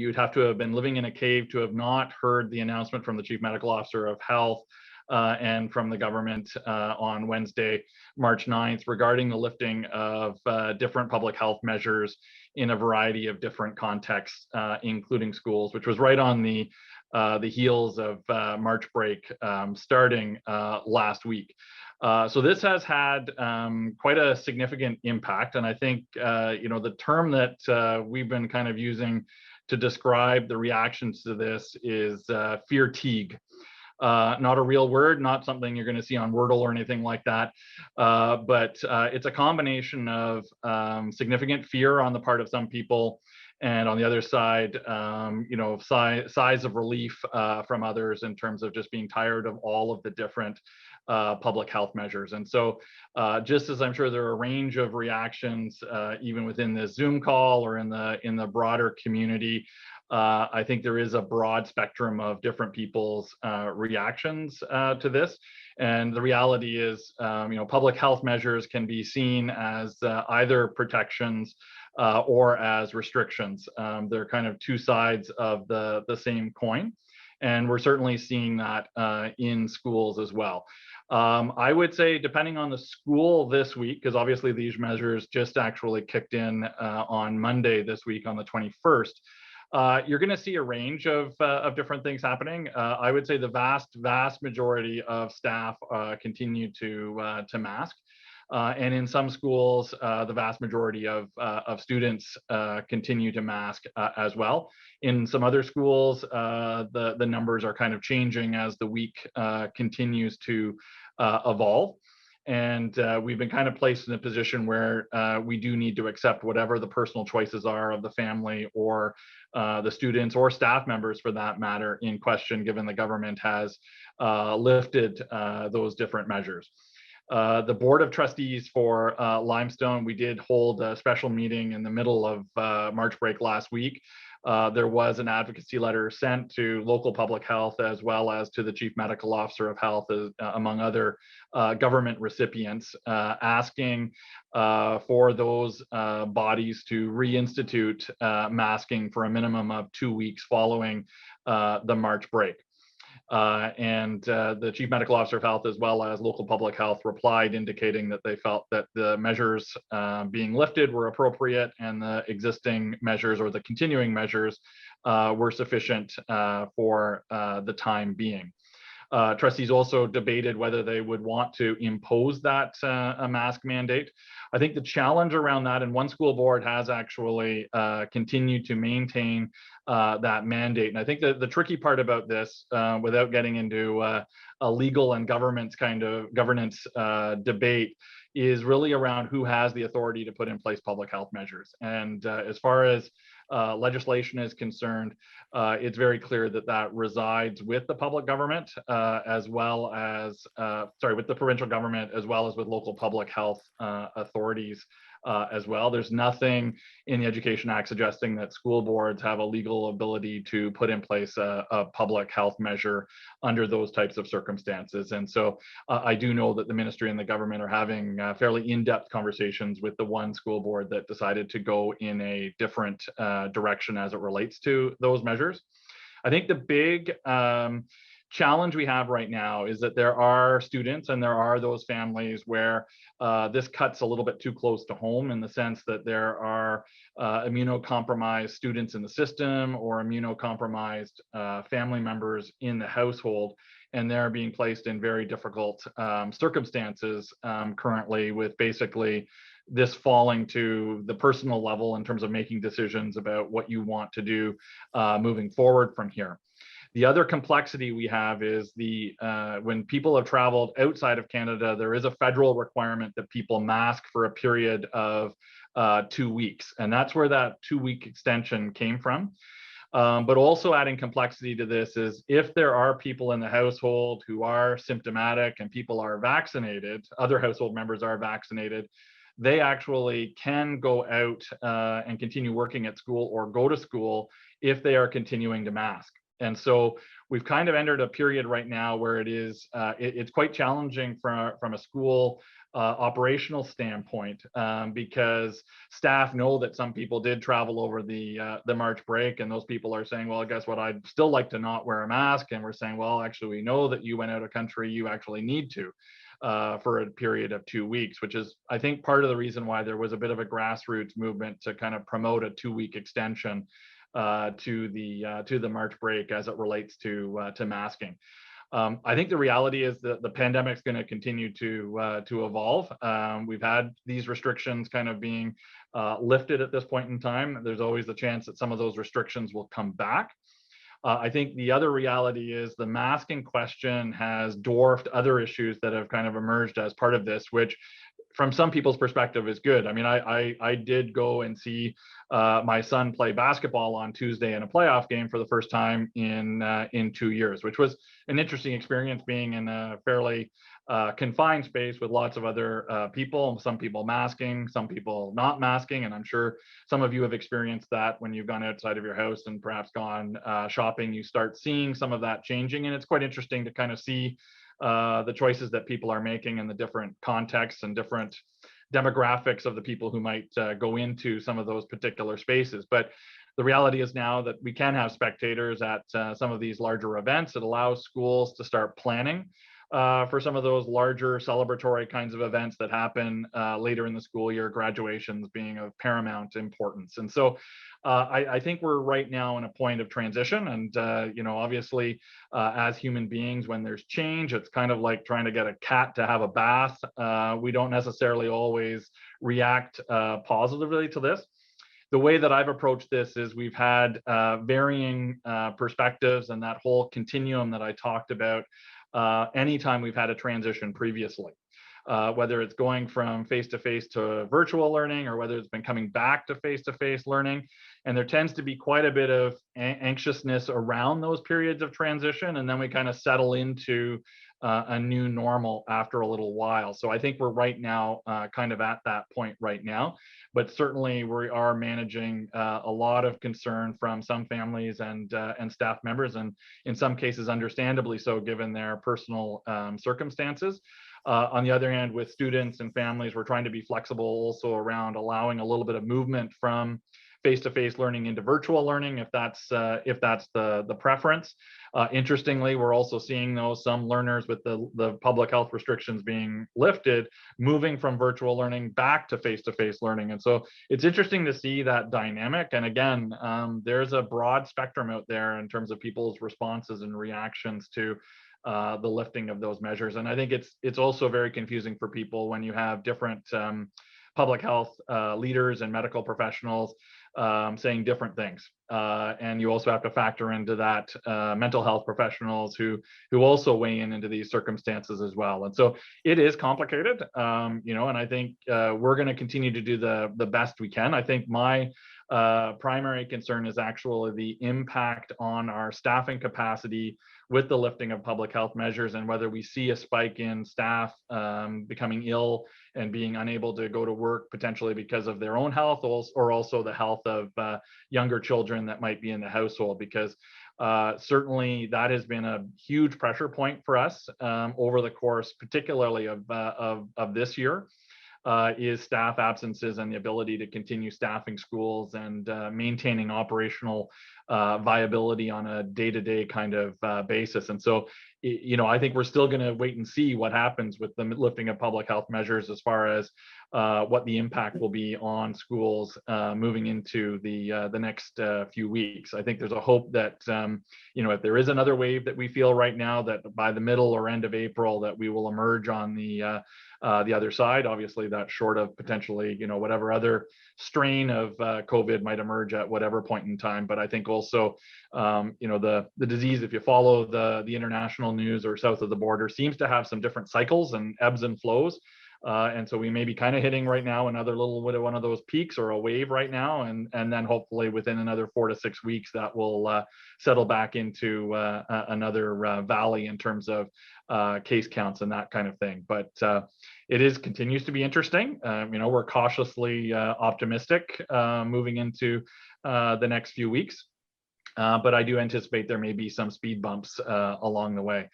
you'd have to have been living in a cave to have not heard the announcement from the Chief Medical Officer of Health and from the government on Wednesday, March 9th, regarding the lifting of different public health measures in a variety of different contexts, including schools, which was right on the heels of March break starting last week. So this has had quite a significant impact, and I think the term that we've been kind of using to describe the reactions to this is fear-tigue. Not a real word, not something you're going to see on Wordle or anything like that, but it's a combination of significant fear on the part of some people, and on the other side, sighs of relief from others in terms of just being tired of all of the different public health measures. And so just as I'm sure there are a range of reactions, even within this Zoom call or in the broader community, I think there is a broad spectrum of different people's reactions to this. And the reality is, public health measures can be seen as either protections or as restrictions. They're kind of two sides of the same coin. And we're certainly seeing that in schools as well. I would say, depending on the school this week, because obviously these measures just actually kicked in on Monday this week on the 21st, you're going to see a range of different things happening. I would say the vast majority of staff continue to mask. And in some schools, the vast majority of students continue to mask as well. In some other schools, the numbers are kind of changing as the week continues to evolve. And we've been kind of placed in a position where we do need to accept whatever the personal choices are of the family or the students or staff members, for that matter, in question, given the government has lifted those different measures. The Board of Trustees for Limestone, we did hold a special meeting in the middle of March break last week. There was an advocacy letter sent to local public health as well as to the Chief Medical Officer of Health, among other government recipients, asking for those bodies to reinstitute masking for a minimum of 2 weeks following the March break. And the Chief Medical Officer of Health, as well as local public health, replied indicating that they felt that the measures being lifted were appropriate and the existing measures or the continuing measures were sufficient for the time being. Trustees also debated whether they would want to impose that a mask mandate. I think the challenge around that, and one school board has actually continued to maintain that mandate. And I think that the tricky part about this, without getting into a legal and governance debate, is really around who has the authority to put in place public health measures. And as far as legislation is concerned, it's very clear that that resides with the public government, as well as, with the provincial government, as well as with local public health authorities as well. There's nothing in the Education Act suggesting that school boards have a legal ability to put in place a public health measure under those types of circumstances. And so I do know that the ministry and the government are having fairly in-depth conversations with the one school board that decided to go in a different direction as it relates to those measures. I think the big challenge we have right now is that there are students and there are those families where this cuts a little bit too close to home, in the sense that there are immunocompromised students in the system or immunocompromised family members in the household, and they're being placed in very difficult circumstances currently, with basically this falling to the personal level in terms of making decisions about what you want to do moving forward from here. The other complexity we have is when people have traveled outside of Canada, there is a federal requirement that people mask for a period of 2 weeks. And that's where that 2-week extension came from. But also adding complexity to this is, if there are people in the household who are symptomatic and people are vaccinated, other household members are vaccinated, they actually can go out and continue working at school or go to school if they are continuing to mask. And so we've kind of entered a period right now where it's quite challenging from a school operational standpoint, because staff know that some people did travel over the March break, and those people are saying, well, guess what, I'd still like to not wear a mask. And we're saying, well, actually, we know that you went out of country, you actually need to for a period of 2 weeks, which is, I think, part of the reason why there was a bit of a grassroots movement to kind of promote a 2-week extension to the March break as it relates to masking. I think the reality is that the pandemic is going to continue to evolve. We've had these restrictions kind of being lifted at this point in time. There's always the chance that some of those restrictions will come back. I think the other reality is the masking question has dwarfed other issues that have kind of emerged as part of this, which from some people's perspective is good. I mean, I did go and see my son play basketball on Tuesday in a playoff game for the first time in 2 years, which was an interesting experience, being in a fairly confined space with lots of other people, some people masking, some people not masking. And I'm sure some of you have experienced that when you've gone outside of your house and perhaps gone shopping. You start seeing some of that changing, and it's quite interesting to kind of see the choices that people are making and the different contexts and different demographics of the people who might go into some of those particular spaces. But the reality is now that we can have spectators at some of these larger events. It allows schools to start planning for some of those larger celebratory kinds of events that happen later in the school year, graduations being of paramount importance. And so I think we're right now in a point of transition. And, you know, obviously, as human beings, when there's change, it's kind of like trying to get a cat to have a bath. We don't necessarily always react positively to this. The way that I've approached this is we've had varying perspectives, and that whole continuum that I talked about anytime we've had a transition previously. Whether it's going from face-to-face to virtual learning, or whether it's been coming back to face-to-face learning. And there tends to be quite a bit of anxiousness around those periods of transition. And then we kind of settle into a new normal after a little while. So I think we're right now kind of at that point right now. But certainly we are managing a lot of concern from some families and staff members, and in some cases understandably so, given their personal circumstances. On the other hand, with students and families, we're trying to be flexible also around allowing a little bit of movement from face-to-face learning into virtual learning, if that's the preference. Interestingly, we're also seeing, though, some learners with the public health restrictions being lifted, moving from virtual learning back to face-to-face learning. And so it's interesting to see that dynamic. And again, there's a broad spectrum out there in terms of people's responses and reactions to the lifting of those measures. And I think it's also very confusing for people when you have different public health leaders and medical professionals saying different things. And you also have to factor into that mental health professionals who also weigh into these circumstances as well. And so it is complicated, you know, and I think we're going to continue to do the best we can. I think my primary concern is actually the impact on our staffing capacity with the lifting of public health measures, and whether we see a spike in staff becoming ill and being unable to go to work, potentially because of their own health, or also the health of younger children that might be in the household, because certainly that has been a huge pressure point for us over the course, particularly of this year. Is staff absences and the ability to continue staffing schools and maintaining operational viability on a day-to-day kind of basis. And so, you know, I think we're still going to wait and see what happens with the lifting of public health measures as far as what the impact will be on schools moving into the next few weeks. I think there's a hope that, you know, if there is another wave that we feel right now, that by the middle or end of April, that we will emerge on the other side. Obviously, that's short of potentially, you know, whatever other strain of COVID might emerge at whatever point in time. But I think also, you know, the disease, if you follow the international news or south of the border, seems to have some different cycles and ebbs and flows. And so we may be kind of hitting right now another little bit of one of those peaks or a wave right now. And then hopefully within another 4 to 6 weeks, that will settle back into another valley in terms of case counts and that kind of thing. But it continues to be interesting. You know, we're cautiously optimistic moving into the next few weeks. But I do anticipate there may be some speed bumps along the way.